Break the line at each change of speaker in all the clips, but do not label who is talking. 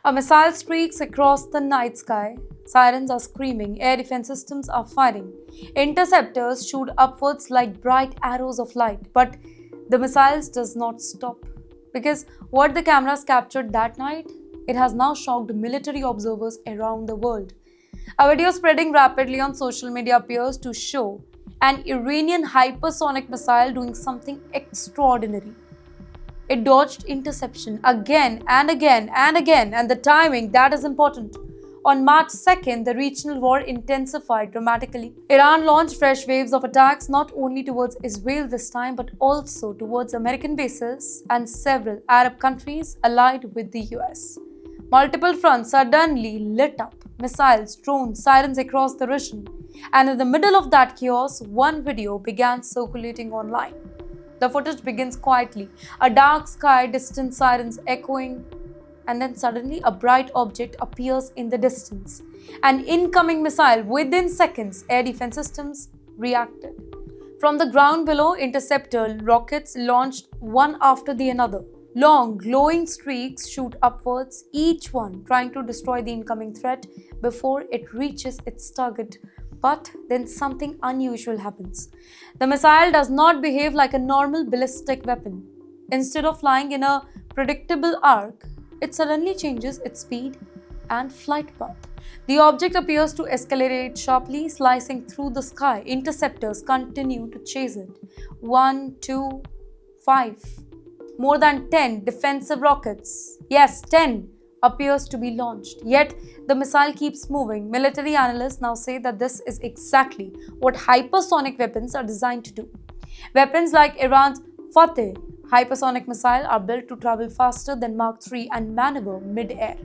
A missile streaks across the night sky. Sirens are screaming, air defense systems are firing. Interceptors shoot upwards like bright arrows of light, but the missiles does not stop. Because what the cameras captured that night, it has now shocked military observers around the world. A video spreading rapidly on social media appears to show an Iranian hypersonic missile doing something extraordinary. It dodged interception again and again and again, and the timing, that is important. On March 2nd, the regional war intensified dramatically. Iran launched fresh waves of attacks not only towards Israel this time but also towards American bases and several Arab countries allied with the US. Multiple fronts suddenly lit up, missiles, drones, sirens across the region. And in the middle of that chaos, one video began circulating online. The footage begins quietly, a dark sky, distant sirens echoing, and then suddenly a bright object appears in the distance. An incoming missile. Within seconds, air defense systems reacted. From the ground below, interceptor rockets launched one after the another. Long, glowing streaks shoot upwards, each one trying to destroy the incoming threat before it reaches its target. But then something unusual happens. The missile does not behave like a normal ballistic weapon. Instead of flying in a predictable arc, it suddenly changes its speed and flight path. The object appears to escalate sharply, slicing through the sky. Interceptors continue to chase it. 1, 2, 5. More than 10 defensive rockets. Yes, 10 appears to be launched. Yet, the missile keeps moving. Military analysts now say that this is exactly what hypersonic weapons are designed to do. Weapons like Iran's Fateh hypersonic missile are built to travel faster than Mark III and maneuver mid-air.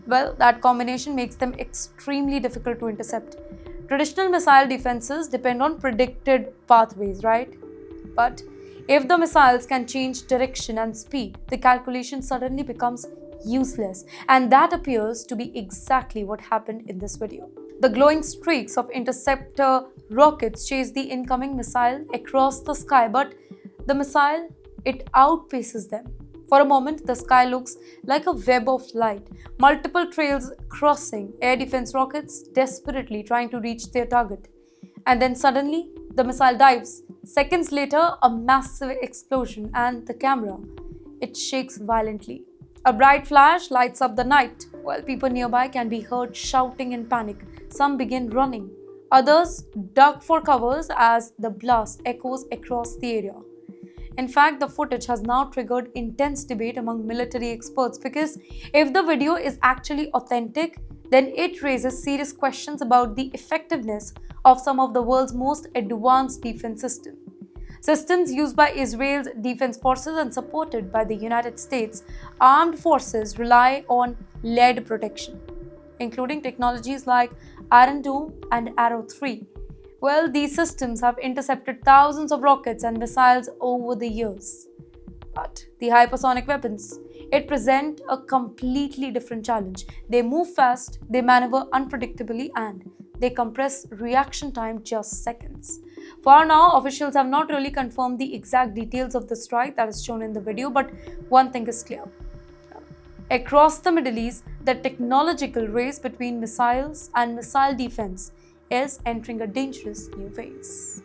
Well, that combination makes them extremely difficult to intercept. Traditional missile defenses depend on predicted pathways, right? But if the missiles can change direction and speed, the calculation suddenly becomes useless. And that appears to be exactly what happened in this video. The glowing streaks of interceptor rockets chase the incoming missile across the sky, but the missile, it outpaces them. For a moment, the sky looks like a web of light, multiple trails crossing, air defense rockets desperately trying to reach their target. And then suddenly, the missile dives. Seconds later, a massive explosion and the camera, it shakes violently. A bright flash lights up the night, while people nearby can be heard shouting in panic. Some begin running. Others duck for covers as the blast echoes across the area. In fact, the footage has now triggered intense debate among military experts because if the video is actually authentic, then it raises serious questions about the effectiveness of some of the world's most advanced defense systems. Systems used by Israel's defense forces and supported by the United States armed forces rely on lead protection, including technologies like Iron Dome and Arrow 3. Well, these systems have intercepted thousands of rockets and missiles over the years. But the hypersonic weapons, it present a completely different challenge. They move fast, they maneuver unpredictably, and they compress reaction time just seconds. For now, officials have not really confirmed the exact details of the strike that is shown in the video, but one thing is clear. Across the Middle East, the technological race between missiles and missile defense is entering a dangerous new phase.